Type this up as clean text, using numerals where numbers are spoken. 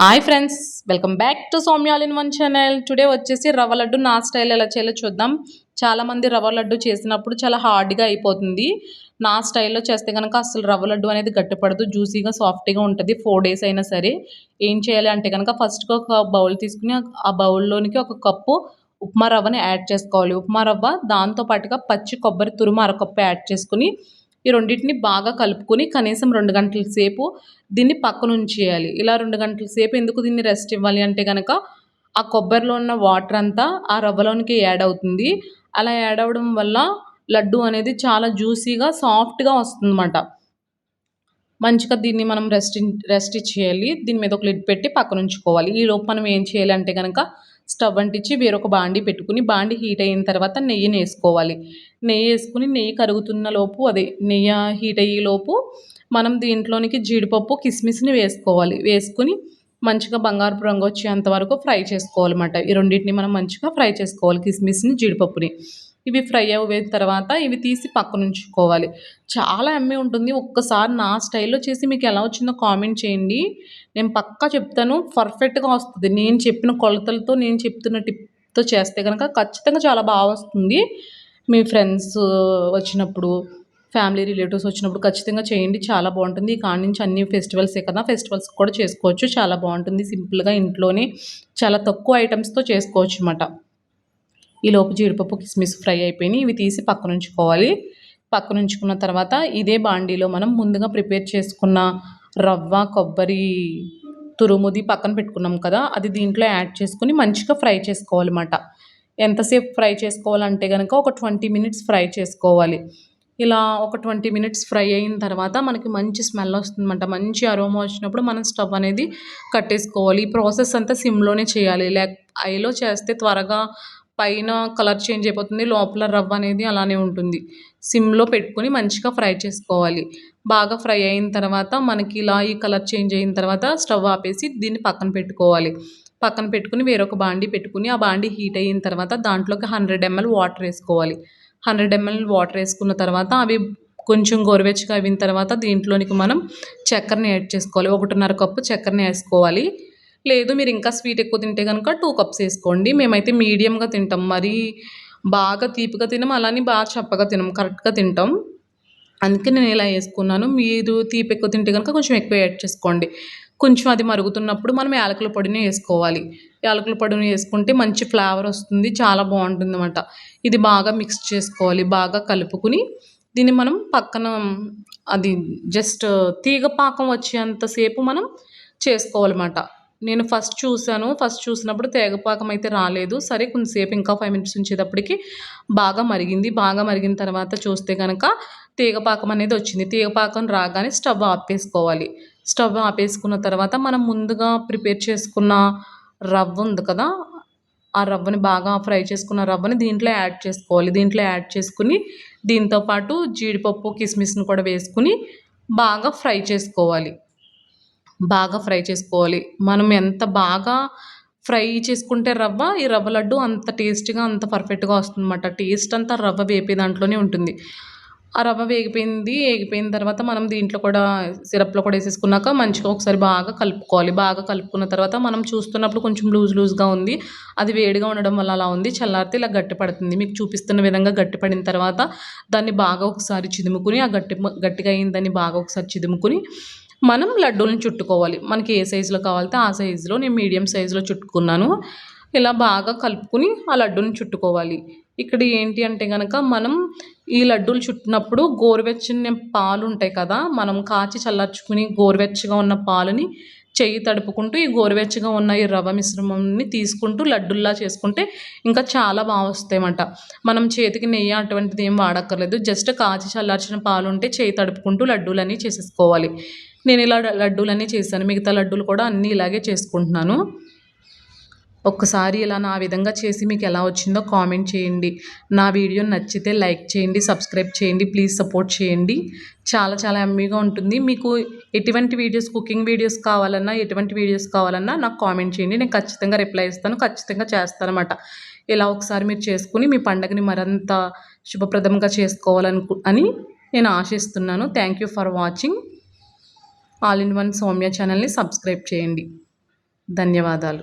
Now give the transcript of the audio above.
Hi friends, welcome back to Soumya all in one channel. Today వచ్చేసి రవ్వ లడ్డు నా style ఎలా చేయాలో చూద్దాం. చాలామంది రవ్వ లడ్డు చేసినప్పుడు చాలా హార్డ్గా అయిపోతుంది. నా స్టైల్లో చేస్తే కనుక అసలు రవ్వ లడ్డు అనేది గట్టిపడదు, జ్యూసీగా సాఫ్ట్గా ఉంటుంది. 4 days అయినా సరే ఏం చేయాలి అంటే కనుక ఫస్ట్గా ఒక బౌల్ తీసుకుని ఆ బౌల్లోనికి ఒక కప్పు ఉప్మా రవ్వని యాడ్ చేసుకోవాలి. ఉప్మా రవ్వ దాంతో పాటుగా పచ్చి కొబ్బరి తురుము అరకప్పు యాడ్ చేసుకుని ఈ రెండింటిని బాగా కలుపుకొని కనీసం 2 గంటల సేపు దీన్ని పక్కన ఉంచేయాలి. ఇలా 2 గంటల సేపు ఎందుకు దీన్ని రెస్ట్ ఇవ్వాలి అంటే కనుక ఆ కొబ్బరిలో ఉన్న వాటర్ అంతా ఆ రవ్వలోనికి యాడ్ అవుతుంది. అలా యాడ్ అవ్వడం వల్ల లడ్డు అనేది చాలా జ్యూసీగా సాఫ్ట్గా వస్తుందన్నమాట. మంచిగా దీన్ని మనం రెస్ట్ ఇచ్చేయాలి. దీని మీద ఒక లిడ్ పెట్టి పక్కన ఉంచుకోవాలి. ఈలోపు మనం ఏం చేయాలి అంటే కనుక స్టవ్ అంటించి వేరొక బాండీ పెట్టుకుని బాండీ హీట్ అయిన తర్వాత నెయ్యిని వేసుకోవాలి. నెయ్యి వేసుకుని నెయ్యి కరుగుతున్న లోపు నెయ్యి హీట్ అయ్యే లోపు మనం దీంట్లోనికి జీడిపప్పు కిస్మిస్ని వేసుకోవాలి. వేసుకుని మంచిగా బంగారపు రంగు వచ్చేంత వరకు ఫ్రై చేసుకోవాలన్నమాట. ఈ రెండింటిని మనం మంచిగా ఫ్రై చేసుకోవాలి, కిస్మిస్ని జీడిపప్పుని. ఇవి ఫ్రై అయిన తర్వాత ఇవి తీసి పక్కన ఉంచుకోవాలి. చాలా యమ్మీ ఉంటుంది. ఒక్కసారి నా స్టైల్లో చేసి మీకు ఎలా వచ్చిందో కామెంట్ చేయండి. నేను పక్కా చెప్తాను, పర్ఫెక్ట్గా వస్తుంది. నేను చెప్పిన కొలతలతో నేను చెప్తున్న టిప్తో చేస్తే కనుక ఖచ్చితంగా చాలా బాగా వస్తుంది. మీ ఫ్రెండ్స్ వచ్చినప్పుడు, ఫ్యామిలీ రిలేటివ్స్ వచ్చినప్పుడు ఖచ్చితంగా చేయండి, చాలా బాగుంటుంది. కాడి నుంచి అన్ని ఫెస్టివల్సే కదా, ఫెస్టివల్స్ కూడా చేసుకోవచ్చు. చాలా బాగుంటుంది. సింపుల్గా ఇంట్లోనే చాలా తక్కువ ఐటమ్స్తో చేసుకోవచ్చు అన్నమాట. ఈలోపు జీడిపప్పు కిస్మిస్ ఫ్రై అయిపోయినాయి. ఇవి తీసి పక్కన ఉంచుకోవాలి. పక్కన ఉంచుకున్న తర్వాత ఇదే బాండీలో మనం ముందుగా ప్రిపేర్ చేసుకున్న రవ్వ కొబ్బరి తురుముది పక్కన పెట్టుకున్నాం కదా, అది దీంట్లో యాడ్ చేసుకుని మంచిగా ఫ్రై చేసుకోవాలన్నమాట. ఎంతసేపు ఫ్రై చేసుకోవాలంటే కనుక ఒక 20 minutes ఫ్రై చేసుకోవాలి. ఇలా ఒక 20 minutes ఫ్రై అయిన తర్వాత మనకి మంచి స్మెల్ వస్తుందన్నమాట. మంచి అరోమా వచ్చినప్పుడు మనం స్టవ్ అనేది కట్టేసుకోవాలి. ఈ ప్రాసెస్ అంతా సిమ్లోనే చేయాలి. హైలో చేస్తే త్వరగా పైన కలర్ చేంజ్ అయిపోతుంది, లోపల రవ్వ అనేది అలానే ఉంటుంది. సిమ్లో పెట్టుకొని మంచిగా ఫ్రై చేసుకోవాలి. బాగా ఫ్రై అయిన తర్వాత మనకి ఇలా ఈ కలర్ చేంజ్ అయిన తర్వాత స్టవ్ ఆపేసి దీన్ని పక్కన పెట్టుకోవాలి. పక్కన పెట్టుకుని వేరొక బాండీ పెట్టుకుని ఆ బాండీ హీట్ అయిన తర్వాత దాంట్లోకి 100 ml వాటర్ వేసుకోవాలి. 100 ml వాటర్ వేసుకున్న తర్వాత అవి కొంచెం గోరువెచ్చగా అయిన తర్వాత దీంట్లోనికి మనం చక్కెరని యాడ్ చేసుకోవాలి. 1.5 కప్పు చక్కెరని వేసుకోవాలి. లేదు మీరు ఇంకా స్వీట్ ఎక్కువ తింటే కనుక 2 cups వేసుకోండి. మేమైతే మీడియంగా తింటాం, మరీ బాగా తీపిగా తినం, అలానే బాగా చప్పగా తినం, కరెక్ట్గా తింటాం. అందుకే నేను ఇలా వేసుకున్నాను. మీరు తీపి ఎక్కువ తింటే కనుక కొంచెం ఎక్కువ యాడ్ చేసుకోండి. కొంచెం అది మరుగుతున్నప్పుడు మనం యాలకుల పొడిని వేసుకోవాలి. యాలకుల పొడిని వేసుకుంటే మంచి ఫ్లేవర్ వస్తుంది, చాలా బాగుంటుంది అన్నమాట. ఇది బాగా మిక్స్ చేసుకోవాలి. బాగా కలుపుకుని దీన్ని మనం పక్కన అది జస్ట్ తీగ పాకం వచ్చేంతసేపు మనం చేసుకోవాలన్నమాట. నేను ఫస్ట్ చూసినప్పుడు తేగపాకం అయితే రాలేదు. సరే కొంచెంసేపు ఇంకా 5 minutes ఉంచేటప్పటికి బాగా మరిగింది. బాగా మరిగిన తర్వాత చూస్తే కనుక తీగపాకం అనేది వచ్చింది. తీగపాకం రాగానే స్టవ్ ఆపేసుకోవాలి. స్టవ్ ఆపేసుకున్న తర్వాత మనం ముందుగా ప్రిపేర్ చేసుకున్న రవ్వ ఉంది కదా, ఆ రవ్వని బాగా ఫ్రై చేసుకున్న రవ్వని దీంట్లో యాడ్ చేసుకోవాలి. దీంట్లో యాడ్ చేసుకుని దీంతోపాటు జీడిపప్పు కిస్మిస్ని కూడా వేసుకుని బాగా ఫ్రై చేసుకోవాలి. మనం ఎంత బాగా ఫ్రై చేసుకుంటే ఈ రవ్వ లడ్డు అంత టేస్టీగా అంత పర్ఫెక్ట్గా వస్తుందన్నమాట. టేస్ట్ అంతా రవ్వ వేపే దాంట్లోనే ఉంటుంది. ఆ రవ్వ వేగిపోయిన తర్వాత మనం దీంట్లో కూడా సిరప్లో కూడా వేసేసుకున్నాక మంచిగా ఒకసారి బాగా కలుపుకోవాలి. బాగా కలుపుకున్న తర్వాత మనం చూస్తున్నప్పుడు కొంచెం లూజ్గా ఉంది. అది వేడిగా ఉండడం వల్ల అలా ఉంది. చల్లారితే ఇలా గట్టిపడుతుంది. మీకు చూపిస్తున్న విధంగా గట్టిపడిన తర్వాత దాన్ని బాగా ఒకసారి చిదుముకుని గట్టిగా అయిన దాన్ని బాగా ఒకసారి చిదుముకుని మనం లడ్డూలను చుట్టుకోవాలి. మనకి ఏ సైజులో కావాలితే ఆ సైజులో, నేను మీడియం సైజులో చుట్టుకున్నాను. ఇలా బాగా కలుపుకుని ఆ లడ్డూని చుట్టుకోవాలి. ఇక్కడ ఏంటి అంటే కనుక మనం ఈ లడ్డూలు చుట్టినప్పుడు గోరువెచ్చని పాలు ఉంటాయి కదా, మనం కాచి చల్లార్చుకుని గోరువెచ్చగా ఉన్న పాలని చెయ్యి తడుపుకుంటూ ఈ గోరువెచ్చగా ఉన్న ఈ రవ్వ మిశ్రమాన్ని తీసుకుంటూ లడ్డుల్లా చేసుకుంటే ఇంకా చాలా బాగా వస్తాయన్నమాట. మనం చేతికి నెయ్యి అటువంటిది ఏం వాడక్కర్లేదు. జస్ట్ కాచి చల్లార్చిన పాలు ఉంటే చేయి తడుపుకుంటూ లడ్డూలన్నీ చేసేసుకోవాలి. నేను ఇలా లడ్డూలన్నీ చేశాను. మిగతా లడ్డూలు కూడా అన్నీ ఇలాగే చేసుకుంటున్నాను. ఒక్కసారి ఇలా నా విధంగా చేసి మీకు ఎలా వచ్చిందో కామెంట్ చేయండి. నా వీడియో నచ్చితే లైక్ చేయండి, సబ్స్క్రైబ్ చేయండి, ప్లీజ్ సపోర్ట్ చేయండి. చాలా చాలా యమ్మీగా ఉంటుంది. మీకు ఎటువంటి వీడియోస్, కుకింగ్ వీడియోస్ కావాలన్నా, ఎటువంటి వీడియోస్ కావాలన్నా నాకు కామెంట్ చేయండి. నేను ఖచ్చితంగా రిప్లై ఇస్తాను, ఖచ్చితంగా చేస్తానన్నమాట. ఇలా ఒకసారి మీరు చేసుకుని మీ పండగని మరింత శుభప్రదంగా చేసుకోవాలని నేను ఆశిస్తున్నాను. Thank you for watching. All in one Soumya ఛానల్ని సబ్స్క్రైబ్ చేయండి. ధన్యవాదాలు.